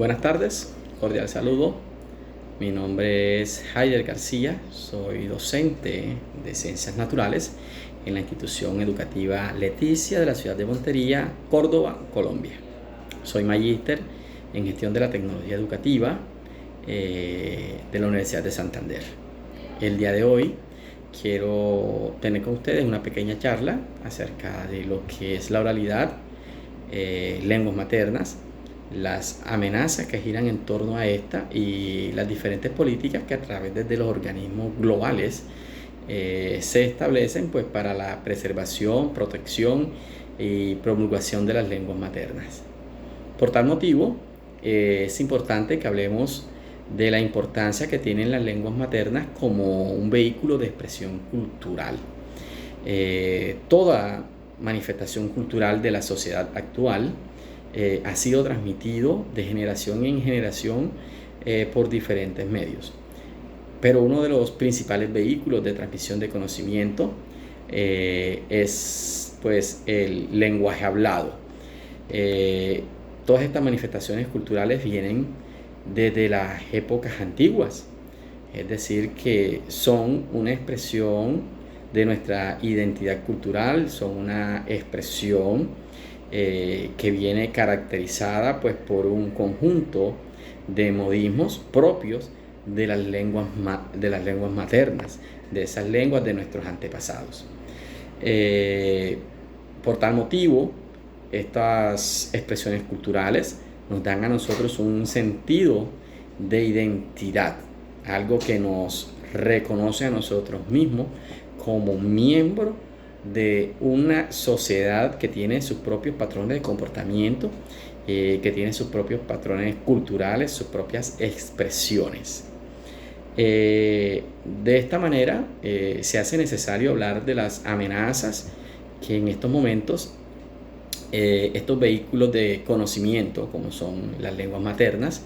Buenas tardes, cordial saludo. Mi nombre es Haider García, soy docente de Ciencias Naturales en la institución educativa Leticia de la ciudad de Montería, Córdoba, Colombia. Soy magíster en gestión de la tecnología educativa de la Universidad de Santander. El día de hoy quiero tener con ustedes una pequeña charla acerca de lo que es la oralidad, lenguas maternas, las amenazas que giran en torno a esta y las diferentes políticas que a través de los organismos globales se establecen pues, para la preservación, protección y promulgación de las lenguas maternas. Por tal motivo, es importante que hablemos de la importancia que tienen las lenguas maternas como un vehículo de expresión cultural. Toda manifestación cultural de la sociedad actual ha sido transmitido de generación en generación por diferentes medios. Pero uno de los principales vehículos de transmisión de conocimiento es pues, el lenguaje hablado. Todas estas manifestaciones culturales vienen desde las épocas antiguas, es decir, que son una expresión de nuestra identidad cultural, son una expresión que viene caracterizada pues, por un conjunto de modismos propios de las lenguas maternas, de esas lenguas de nuestros antepasados. Por tal motivo, estas expresiones culturales nos dan a nosotros un sentido de identidad, algo que nos reconoce a nosotros mismos como miembro de una sociedad que tiene sus propios patrones de comportamiento, que tiene sus propios patrones culturales, sus propias expresiones. De esta manera se hace necesario hablar de las amenazas que en estos momentos estos vehículos de conocimiento, como son las lenguas maternas,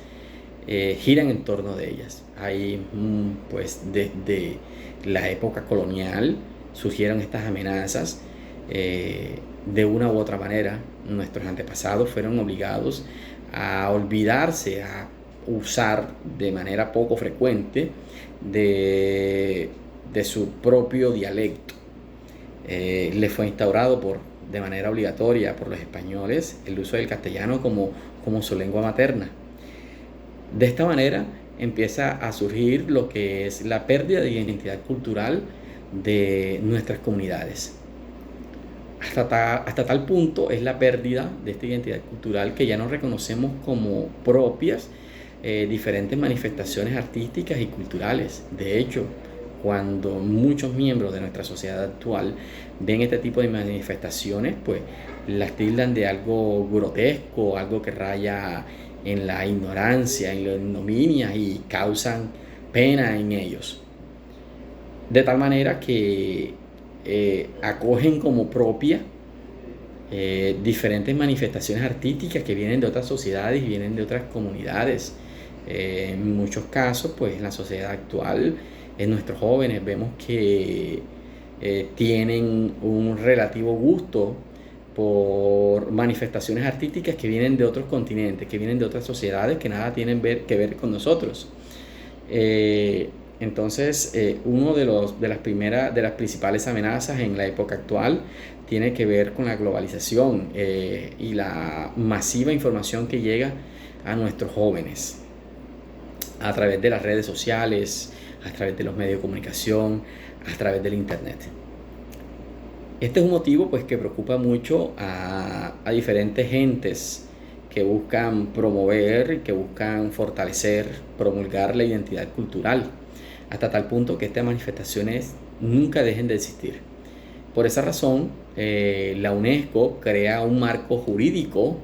giran en torno de ellas. Hay, pues, desde la época colonial surgieron estas amenazas. De una u otra manera, nuestros antepasados fueron obligados a olvidarse, a usar de manera poco frecuente de su propio dialecto. Les fue instaurado de manera obligatoria por los españoles el uso del castellano como su lengua materna. De esta manera empieza a surgir lo que es la pérdida de identidad cultural de nuestras comunidades. Hasta tal punto es la pérdida de esta identidad cultural que ya no reconocemos como propias diferentes manifestaciones artísticas y culturales. De hecho, cuando muchos miembros de nuestra sociedad actual ven este tipo de manifestaciones, pues las tildan de algo grotesco, algo que raya en la ignorancia, en la ignominia y causan pena en ellos. De tal manera que acogen como propia diferentes manifestaciones artísticas que vienen de otras sociedades y vienen de otras comunidades. En muchos casos, pues en la sociedad actual, en nuestros jóvenes vemos que tienen un relativo gusto por manifestaciones artísticas que vienen de otros continentes, que vienen de otras sociedades que nada tienen que ver con nosotros. Entonces, uno de las principales amenazas en la época actual tiene que ver con la globalización y la masiva información que llega a nuestros jóvenes a través de las redes sociales, a través de los medios de comunicación, a través del internet. Este es un motivo pues, que preocupa mucho a diferentes gentes que buscan promover, que buscan fortalecer, promulgar la identidad cultural, hasta tal punto que estas manifestaciones nunca dejen de existir. Por esa razón, la UNESCO crea un marco jurídico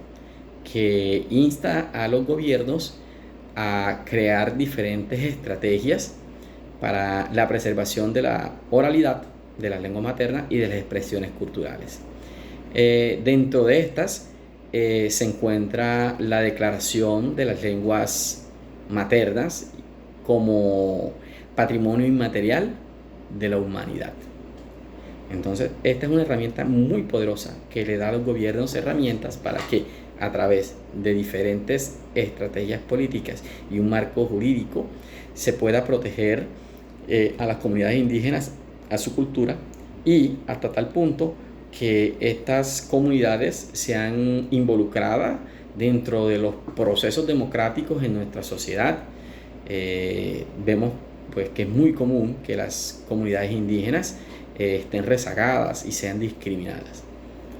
que insta a los gobiernos a crear diferentes estrategias para la preservación de la oralidad, de la lengua materna y de las expresiones culturales. Dentro de estas se encuentra la declaración de las lenguas maternas como patrimonio inmaterial de la humanidad. Entonces, esta es una herramienta muy poderosa que le da a los gobiernos herramientas para que a través de diferentes estrategias políticas y un marco jurídico se pueda proteger a las comunidades indígenas, a su cultura, y hasta tal punto que estas comunidades sean involucradas dentro de los procesos democráticos en nuestra sociedad. Vemos pues que es muy común que las comunidades indígenas estén rezagadas y sean discriminadas.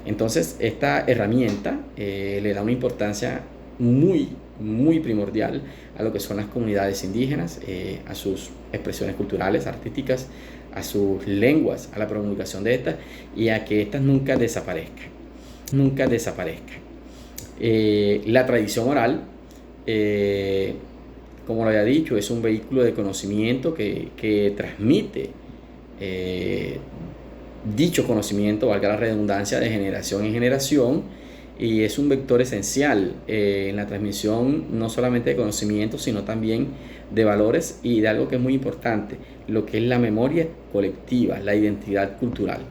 Entonces esta herramienta le da una importancia muy primordial a lo que son las comunidades indígenas, a sus expresiones culturales, artísticas, a sus lenguas, a la promulgación de estas, y a que estas nunca desaparezcan. La tradición oral, como lo había dicho, es un vehículo de conocimiento que transmite dicho conocimiento, valga la redundancia, de generación en generación, y es un vector esencial en la transmisión no solamente de conocimiento, sino también de valores y de algo que es muy importante, lo que es la memoria colectiva, la identidad cultural.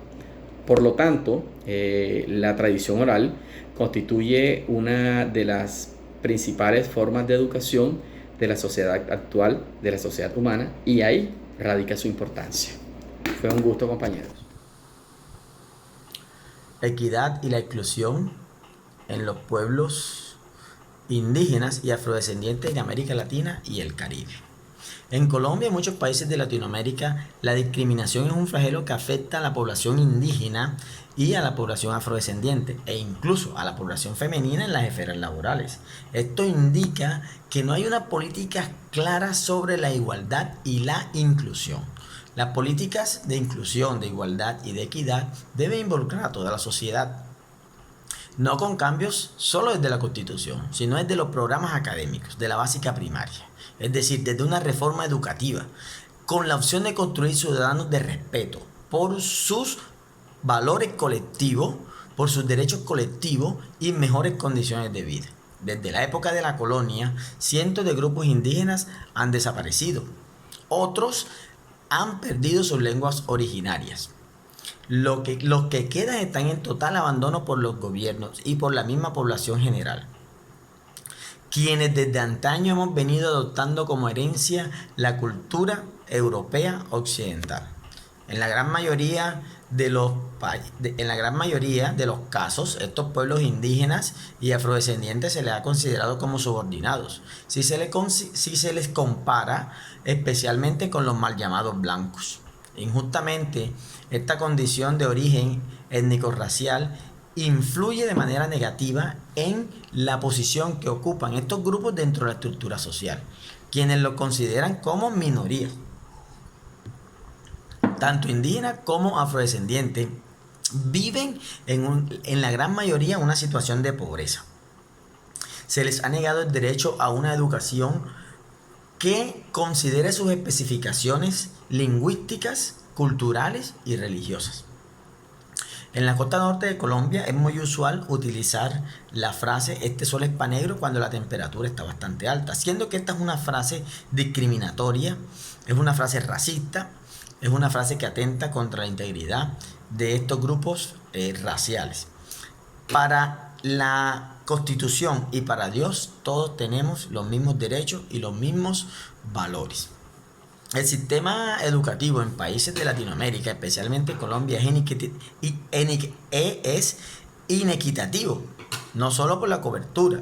Por lo tanto, la tradición oral constituye una de las principales formas de educación de la sociedad actual, de la sociedad humana, y ahí radica su importancia. Fue un gusto, compañeros. La equidad y la inclusión en los pueblos indígenas y afrodescendientes de América Latina y el Caribe. En Colombia y muchos países de Latinoamérica, la discriminación es un flagelo que afecta a la población indígena y a la población afrodescendiente, e incluso a la población femenina en las esferas laborales. Esto indica que no hay una política clara sobre la igualdad y la inclusión. Las políticas de inclusión, de igualdad y de equidad deben involucrar a toda la sociedad, no con cambios solo desde la Constitución, sino desde los programas académicos, de la básica primaria, es decir, desde una reforma educativa, con la opción de construir ciudadanos de respeto por sus valores colectivos, por sus derechos colectivos y mejores condiciones de vida. Desde la época de la colonia, cientos de grupos indígenas han desaparecido. Otros han perdido sus lenguas originarias. Los que quedan están en total abandono por los gobiernos y por la misma población general, quienes desde antaño hemos venido adoptando como herencia la cultura europea occidental. En la gran mayoría de los casos, estos pueblos indígenas y afrodescendientes se les ha considerado como subordinados, si se les compara especialmente con los mal llamados blancos. Injustamente, esta condición de origen étnico-racial influye de manera negativa en la posición que ocupan estos grupos dentro de la estructura social, quienes los consideran como minorías. Tanto indígenas como afrodescendientes viven en la gran mayoría una situación de pobreza. Se les ha negado el derecho a una educación que considere sus especificaciones lingüísticas, culturales y religiosas. En la costa norte de Colombia es muy usual utilizar la frase "este sol es pa' negro" cuando la temperatura está bastante alta, siendo que esta es una frase discriminatoria, es una frase racista, es una frase que atenta contra la integridad de estos grupos raciales. Para la Constitución y para Dios, todos tenemos los mismos derechos y los mismos valores. El sistema educativo en países de Latinoamérica, especialmente Colombia, es inequitativo, no solo por la cobertura,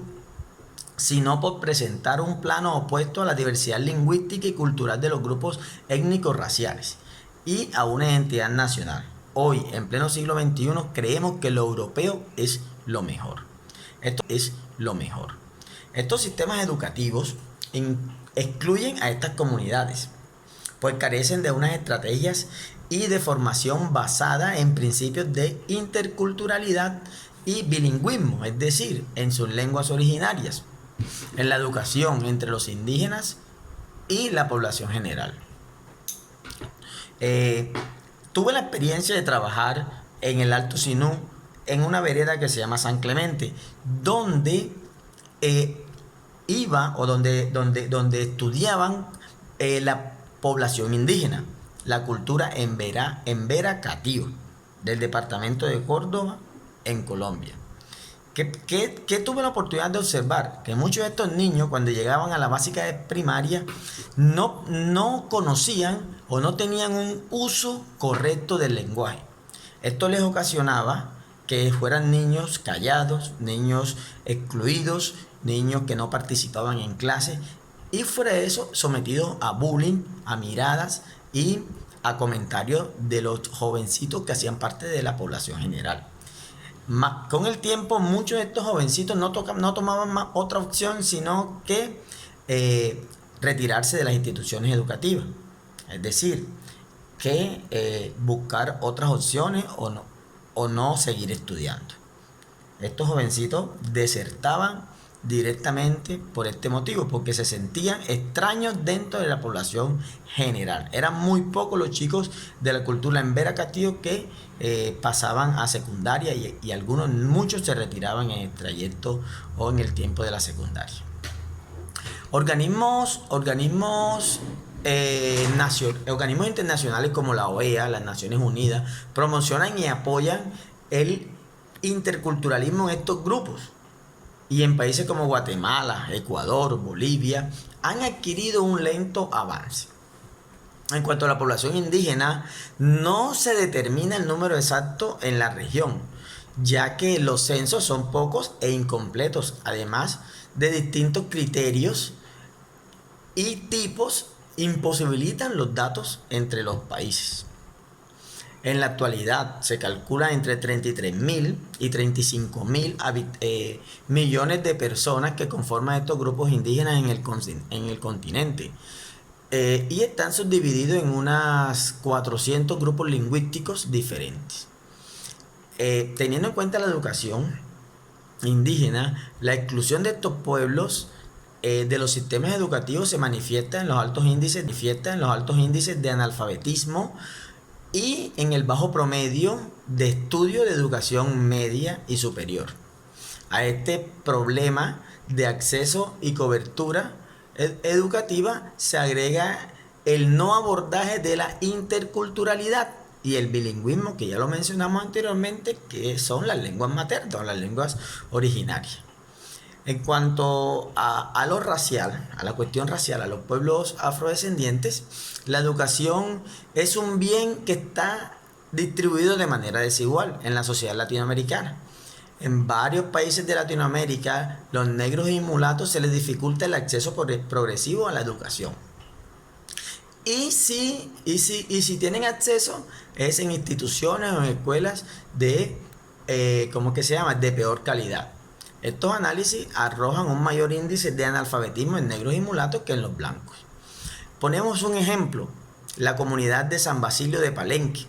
sino por presentar un plano opuesto a la diversidad lingüística y cultural de los grupos étnicos raciales y a una identidad nacional. Hoy, en pleno siglo XXI, creemos que lo europeo es lo mejor. Esto es lo mejor. Estos sistemas educativos excluyen a estas comunidades, pues carecen de unas estrategias y de formación basada en principios de interculturalidad y bilingüismo, es decir, en sus lenguas originarias, en la educación entre los indígenas y la población general. Tuve la experiencia de trabajar en el Alto Sinú, en una vereda que se llama San Clemente, donde donde estudiaban la población indígena, la cultura embera catío, del departamento de Córdoba, en Colombia, ¿Qué tuve la oportunidad de observar? Que muchos de estos niños, cuando llegaban a la básica de primaria, no conocían o no tenían un uso correcto del lenguaje. Esto les ocasionaba que fueran niños callados, niños excluidos, niños que no participaban en clase y fuera de eso sometidos a bullying, a miradas y a comentarios de los jovencitos que hacían parte de la población general. Con el tiempo muchos de estos jovencitos no tomaban más otra opción sino que retirarse de las instituciones educativas. Es decir, que buscar otras opciones o no seguir estudiando. Estos jovencitos desertaban directamente por este motivo, porque se sentían extraños dentro de la población general. Eran muy pocos los chicos de la cultura en Vera Castillo que pasaban a secundaria y muchos se retiraban en el trayecto o en el tiempo de la secundaria. Organismos internacionales como la OEA, las Naciones Unidas, promocionan y apoyan el interculturalismo en estos grupos. Y en países como Guatemala, Ecuador, Bolivia, han adquirido un lento avance. En cuanto a la población indígena, no se determina el número exacto en la región, ya que los censos son pocos e incompletos, además de distintos criterios y tipos imposibilitan los datos entre los países. En la actualidad se calcula entre 33.000 y 35.000 millones de personas que conforman estos grupos indígenas en el continente. Y están subdivididos en unos 400 grupos lingüísticos diferentes. Teniendo en cuenta la educación indígena, la exclusión de estos pueblos de los sistemas educativos se manifiesta en los altos índices de analfabetismo y en el bajo promedio de estudio de educación media y superior. A este problema de acceso y cobertura educativa se agrega el no abordaje de la interculturalidad y el bilingüismo, que ya lo mencionamos anteriormente, que son las lenguas maternas, las lenguas originarias. En cuanto a lo racial, a la cuestión racial, a los pueblos afrodescendientes, la educación es un bien que está distribuido de manera desigual en la sociedad latinoamericana. En varios países de Latinoamérica, los negros y mulatos se les dificulta el acceso progresivo a la educación. Y si tienen acceso, es en instituciones o en escuelas de peor calidad. Estos análisis arrojan un mayor índice de analfabetismo en negros y mulatos que en los blancos. Ponemos un ejemplo, la comunidad de San Basilio de Palenque.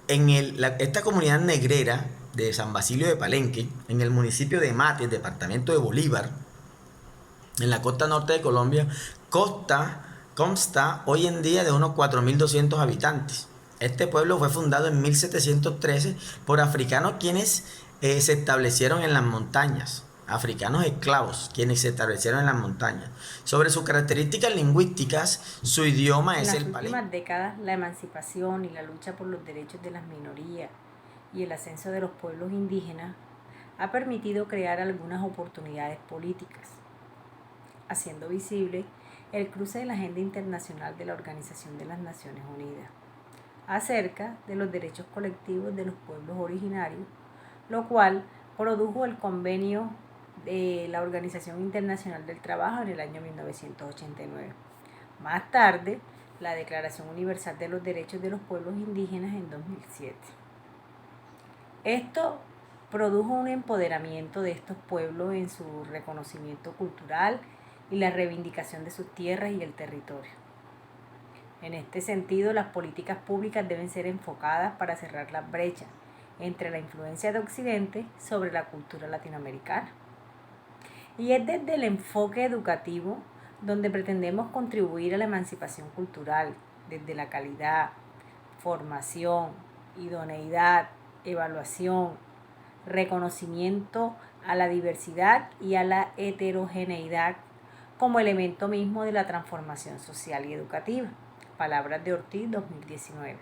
Esta comunidad negrera de San Basilio de Palenque, en el municipio de Mate, departamento de Bolívar, en la costa norte de Colombia, consta hoy en día de unos 4.200 habitantes. Este pueblo fue fundado en 1713 por africanos quienes se establecieron en las montañas, africanos esclavos quienes se establecieron en las montañas. Sobre sus características lingüísticas, su idioma es el palenque. En las últimas décadas, la emancipación y la lucha por los derechos de las minorías y el ascenso de los pueblos indígenas ha permitido crear algunas oportunidades políticas, haciendo visible el cruce de la agenda internacional de la Organización de las Naciones Unidas acerca de los derechos colectivos de los pueblos originarios, lo cual produjo el convenio de la Organización Internacional del Trabajo en el año 1989. Más tarde, la Declaración Universal de los Derechos de los Pueblos Indígenas en 2007. Esto produjo un empoderamiento de estos pueblos en su reconocimiento cultural y la reivindicación de sus tierras y el territorio. En este sentido, las políticas públicas deben ser enfocadas para cerrar las brechas entre la influencia de Occidente sobre la cultura latinoamericana. Y es desde el enfoque educativo donde pretendemos contribuir a la emancipación cultural, desde la calidad, formación, idoneidad, evaluación, reconocimiento a la diversidad y a la heterogeneidad como elemento mismo de la transformación social y educativa. Palabras de Ortiz, 2019.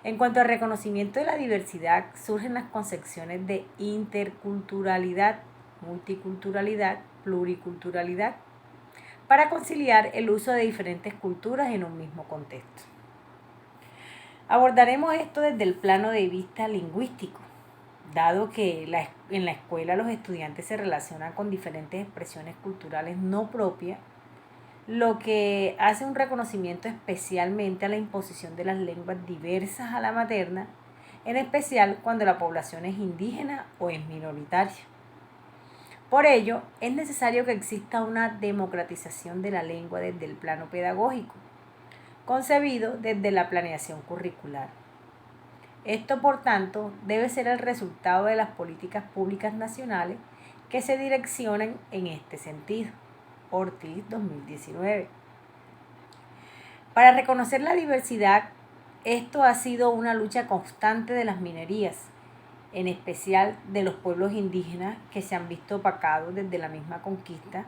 En cuanto al reconocimiento de la diversidad, surgen las concepciones de interculturalidad, multiculturalidad, pluriculturalidad, para conciliar el uso de diferentes culturas en un mismo contexto. Abordaremos esto desde el plano de vista lingüístico, dado que en la escuela los estudiantes se relacionan con diferentes expresiones culturales no propias, lo que hace un reconocimiento especialmente a la imposición de las lenguas diversas a la materna, en especial cuando la población es indígena o es minoritaria. Por ello, es necesario que exista una democratización de la lengua desde el plano pedagógico, concebido desde la planeación curricular. Esto, por tanto, debe ser el resultado de las políticas públicas nacionales que se direccionen en este sentido. Ortiz, 2019. Para reconocer la diversidad, esto ha sido una lucha constante de las minorías, en especial de los pueblos indígenas que se han visto opacados desde la misma conquista,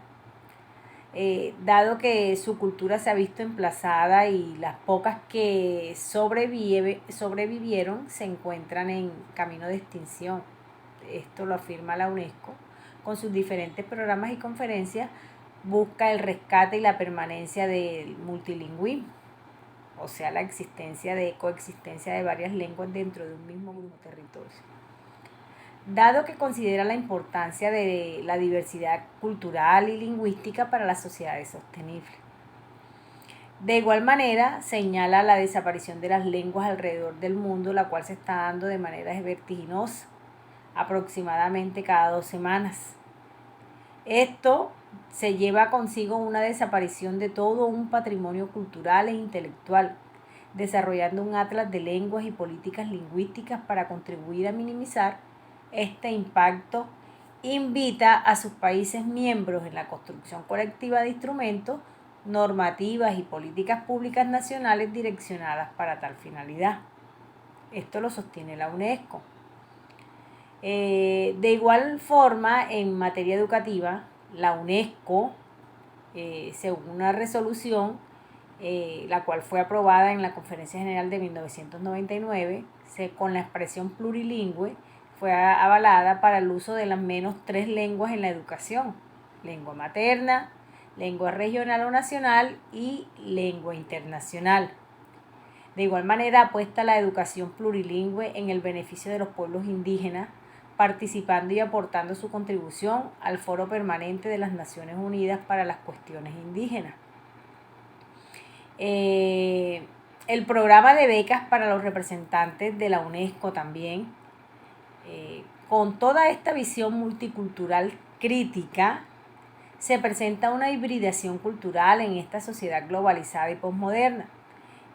dado que su cultura se ha visto emplazada y las pocas que sobrevivieron se encuentran en camino de extinción. Esto lo afirma la UNESCO, con sus diferentes programas y conferencias, busca el rescate y la permanencia del multilingüismo, o sea, la coexistencia de varias lenguas dentro de un mismo grupo de territorio. Dado que considera la importancia de la diversidad cultural y lingüística para las sociedades sostenibles. De igual manera, señala la desaparición de las lenguas alrededor del mundo, la cual se está dando de manera vertiginosa, aproximadamente cada 2 semanas. Esto se lleva consigo una desaparición de todo un patrimonio cultural e intelectual, desarrollando un atlas de lenguas y políticas lingüísticas para contribuir a minimizar este impacto. Invita a sus países miembros en la construcción colectiva de instrumentos, normativas y políticas públicas nacionales direccionadas para tal finalidad. Esto lo sostiene la UNESCO. De igual forma, en materia educativa, la UNESCO, según una resolución, la cual fue aprobada en la Conferencia General de 1999, con la expresión plurilingüe, fue avalada para el uso de las menos 3 lenguas en la educación: lengua materna, lengua regional o nacional y lengua internacional. De igual manera, apuesta la educación plurilingüe en el beneficio de los pueblos indígenas, participando y aportando su contribución al Foro Permanente de las Naciones Unidas para las Cuestiones Indígenas. El programa de becas para los representantes de la UNESCO también, con toda esta visión multicultural crítica, se presenta una hibridación cultural en esta sociedad globalizada y posmoderna.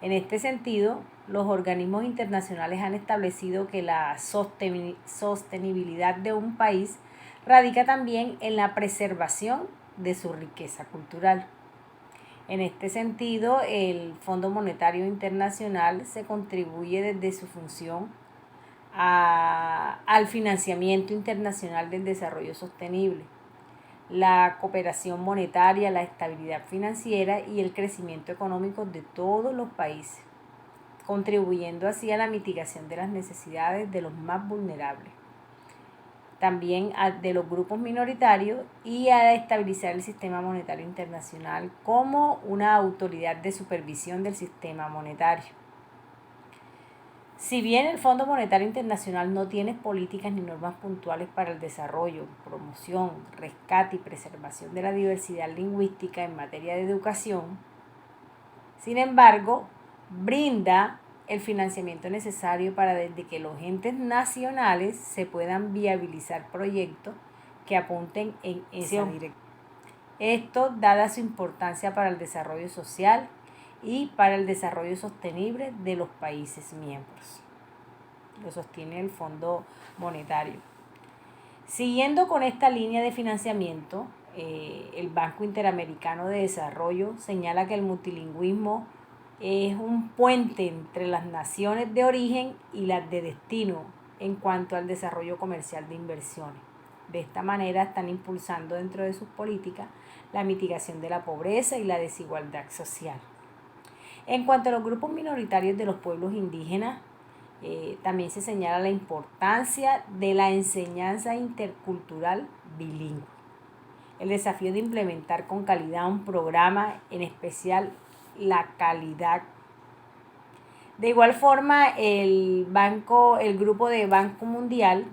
En este sentido, los organismos internacionales han establecido que la sostenibilidad de un país radica también en la preservación de su riqueza cultural. En este sentido, el Fondo Monetario Internacional se contribuye desde su función al financiamiento internacional del desarrollo sostenible, la cooperación monetaria, la estabilidad financiera y el crecimiento económico de todos los países, contribuyendo así a la mitigación de las necesidades de los más vulnerables, también de los grupos minoritarios, y a estabilizar el sistema monetario internacional como una autoridad de supervisión del sistema monetario. Si bien el Fondo Monetario Internacional no tiene políticas ni normas puntuales para el desarrollo, promoción, rescate y preservación de la diversidad lingüística en materia de educación, sin embargo, brinda el financiamiento necesario para desde que los entes nacionales se puedan viabilizar proyectos que apunten en esa dirección. Esto dada su importancia para el desarrollo social y para el desarrollo sostenible de los países miembros. Lo sostiene el Fondo Monetario. Siguiendo con esta línea de financiamiento, el Banco Interamericano de Desarrollo señala que el multilingüismo es un puente entre las naciones de origen y las de destino en cuanto al desarrollo comercial de inversiones. De esta manera están impulsando dentro de sus políticas la mitigación de la pobreza y la desigualdad social. En cuanto a los grupos minoritarios de los pueblos indígenas, También se señala la importancia de la enseñanza intercultural bilingüe. El desafío de implementar con calidad un programa, en especial la calidad. De igual forma, el grupo de Banco Mundial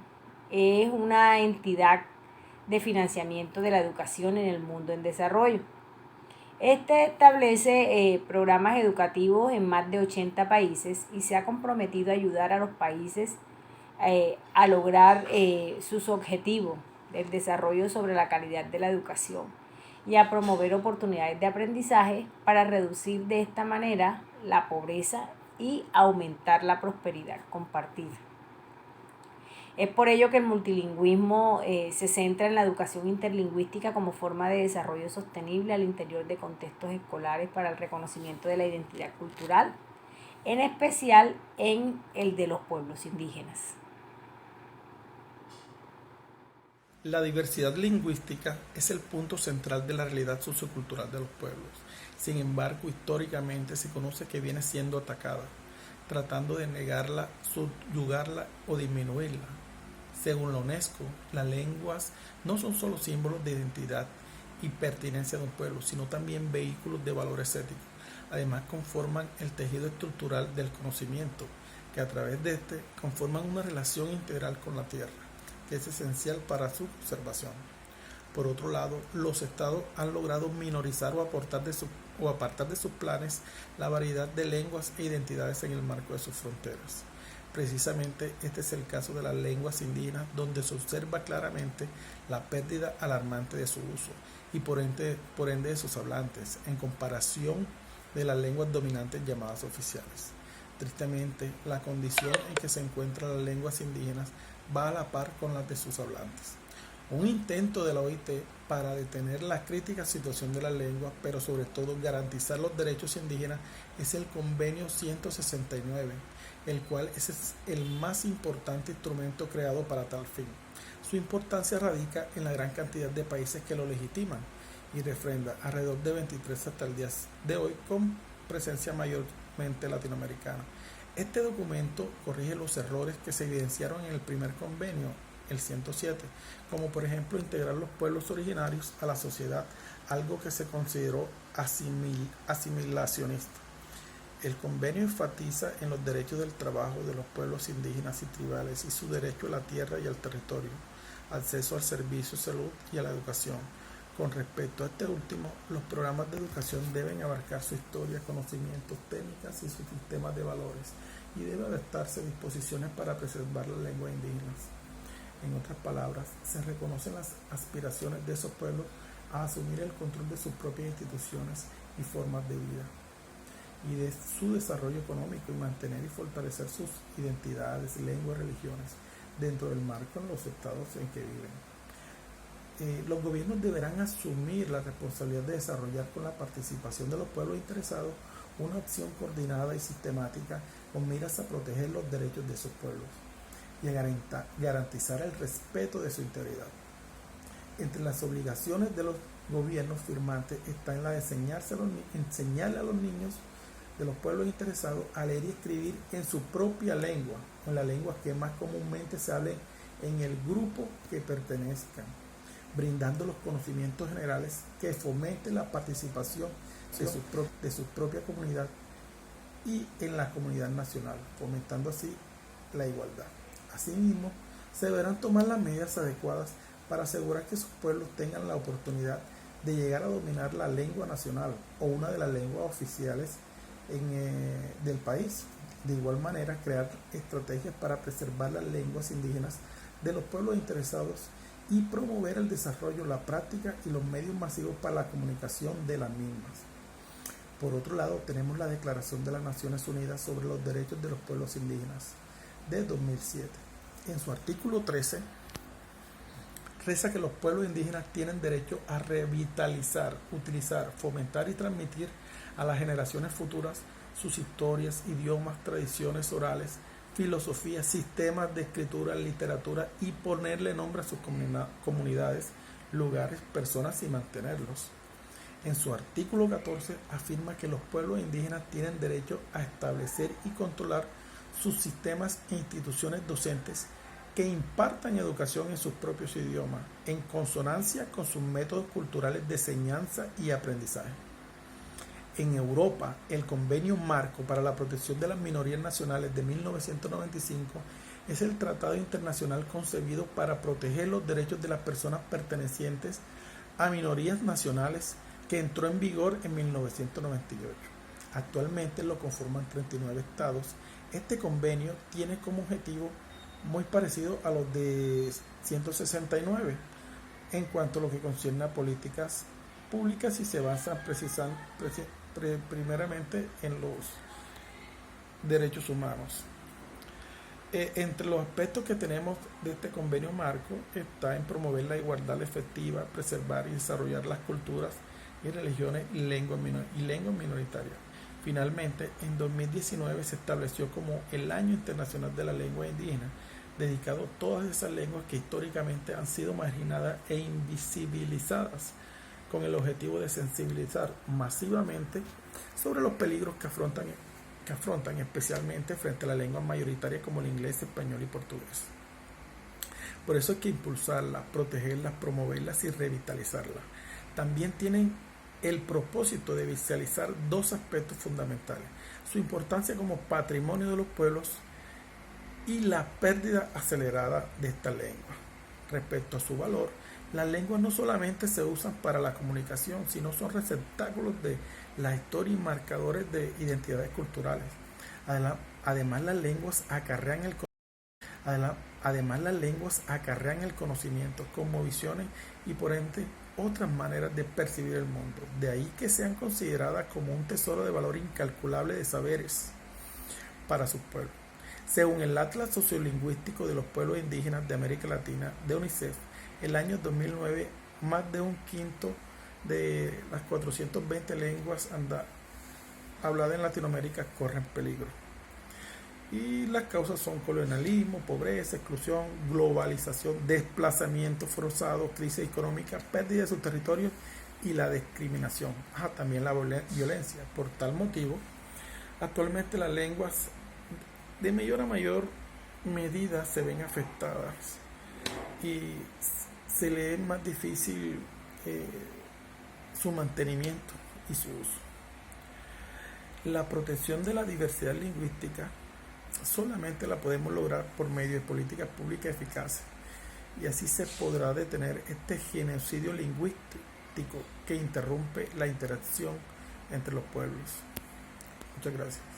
es una entidad de financiamiento de la educación en el mundo en desarrollo. Este establece programas educativos en más de 80 países y se ha comprometido a ayudar a los países a lograr sus objetivos del desarrollo sobre la calidad de la educación y a promover oportunidades de aprendizaje para reducir de esta manera la pobreza y aumentar la prosperidad compartida. Es por ello que el multilingüismo se centra en la educación interlingüística como forma de desarrollo sostenible al interior de contextos escolares para el reconocimiento de la identidad cultural, en especial en el de los pueblos indígenas. La diversidad lingüística es el punto central de la realidad sociocultural de los pueblos. Sin embargo, históricamente se conoce que viene siendo atacada, tratando de negarla, subyugarla o disminuirla. Según la UNESCO, las lenguas no son solo símbolos de identidad y pertinencia de un pueblo, sino también vehículos de valores éticos. Además, conforman el tejido estructural del conocimiento, que a través de este conforman una relación integral con la tierra, que es esencial para su conservación. Por otro lado, los estados han logrado minorizar o apartar de sus planes la variedad de lenguas e identidades en el marco de sus fronteras. Precisamente este es el caso de las lenguas indígenas, donde se observa claramente la pérdida alarmante de su uso y por ende de sus hablantes, en comparación de las lenguas dominantes llamadas oficiales. Tristemente, la condición en que se encuentran las lenguas indígenas va a la par con las de sus hablantes. Un intento de la OIT para detener la crítica situación de la lengua, pero sobre todo garantizar los derechos indígenas, es el Convenio 169, el cual es el más importante instrumento creado para tal fin. Su importancia radica en la gran cantidad de países que lo legitiman y refrenda alrededor de 23 hasta el día de hoy, con presencia mayormente latinoamericana. Este documento corrige los errores que se evidenciaron en el primer convenio, el 107, como por ejemplo integrar los pueblos originarios a la sociedad, algo que se consideró asimilacionista. El convenio enfatiza en los derechos del trabajo de los pueblos indígenas y tribales y su derecho a la tierra y al territorio, acceso al servicio de salud y a la educación. Con respecto a este último, los programas de educación deben abarcar su historia, conocimientos, técnicas y sus sistemas de valores, y debe adaptarse a disposiciones para preservar las lenguas indígenas. En otras palabras, se reconocen las aspiraciones de esos pueblos a asumir el control de sus propias instituciones y formas de vida, y de su desarrollo económico, y mantener y fortalecer sus identidades, lenguas y religiones dentro del marco en los estados en que viven. Los gobiernos deberán asumir la responsabilidad de desarrollar, con la participación de los pueblos interesados, una acción coordinada y sistemática con miras a proteger los derechos de sus pueblos y a garantizar el respeto de su integridad. Entre las obligaciones de los gobiernos firmantes está en la de enseñarle a los niños de los pueblos interesados a leer y escribir en su propia lengua, o en la lengua que más comúnmente se hable en el grupo que pertenezcan, brindando los conocimientos generales que fomenten la participación de su propia comunidad y en la comunidad nacional, fomentando así la igualdad. Asimismo, se deberán tomar las medidas adecuadas para asegurar que sus pueblos tengan la oportunidad de llegar a dominar la lengua nacional o una de las lenguas oficiales del país. De igual manera, crear estrategias para preservar las lenguas indígenas de los pueblos interesados y promover el desarrollo, la práctica y los medios masivos para la comunicación de las mismas. Por otro lado, tenemos la Declaración de las Naciones Unidas sobre los Derechos de los Pueblos Indígenas de 2007. En su artículo 13, reza que los pueblos indígenas tienen derecho a revitalizar, utilizar, fomentar y transmitir a las generaciones futuras sus historias, idiomas, tradiciones orales, filosofías, sistemas de escritura, literatura, y ponerle nombre a sus comunidades, lugares, personas y mantenerlos. En su artículo 14 afirma que los pueblos indígenas tienen derecho a establecer y controlar sus sistemas e instituciones docentes que impartan educación en sus propios idiomas, en consonancia con sus métodos culturales de enseñanza y aprendizaje. En Europa, el Convenio Marco para la Protección de las Minorías Nacionales de 1995 es el tratado internacional concebido para proteger los derechos de las personas pertenecientes a minorías nacionales, que entró en vigor en 1998. Actualmente lo conforman 39 estados. Este convenio tiene como objetivo muy parecido a los de 169 en cuanto a lo que concierne a políticas públicas y se basa primeramente en los derechos humanos. Entre los aspectos que tenemos de este convenio marco está en promover la igualdad efectiva, preservar y desarrollar las culturas y religiones y lenguas minoritarias. Finalmente, en 2019 se estableció como el Año Internacional de la Lengua Indígena, dedicado a todas esas lenguas que históricamente han sido marginadas e invisibilizadas, con el objetivo de sensibilizar masivamente sobre los peligros que afrontan especialmente frente a las lenguas mayoritarias como el inglés, español y portugués. Por eso hay que impulsarlas, protegerlas, promoverlas y revitalizarlas. También tienen el propósito de visualizar dos aspectos fundamentales: su importancia como patrimonio de los pueblos y la pérdida acelerada de esta lengua. Respecto a su valor, las lenguas no solamente se usan para la comunicación, sino son receptáculos de la historia y marcadores de identidades culturales. Además, las lenguas acarrean el conocimiento, cosmovisiones y por ende otras maneras de percibir el mundo. De ahí que sean consideradas como un tesoro de valor incalculable de saberes para sus pueblos. Según el Atlas Sociolingüístico de los Pueblos Indígenas de América Latina de UNICEF, el año 2009, más de un quinto de las 420 lenguas habladas en Latinoamérica corren peligro. Y las causas son colonialismo, pobreza, exclusión, globalización, desplazamiento forzado, crisis económica, pérdida de sus territorios y la discriminación. También la violencia. Por tal motivo, actualmente las lenguas de mayor a mayor medida se ven afectadas y se le es más difícil su mantenimiento y su uso. La protección de la diversidad lingüística solamente la podemos lograr por medio de políticas públicas eficaces, y así se podrá detener este genocidio lingüístico que interrumpe la interacción entre los pueblos. Muchas gracias.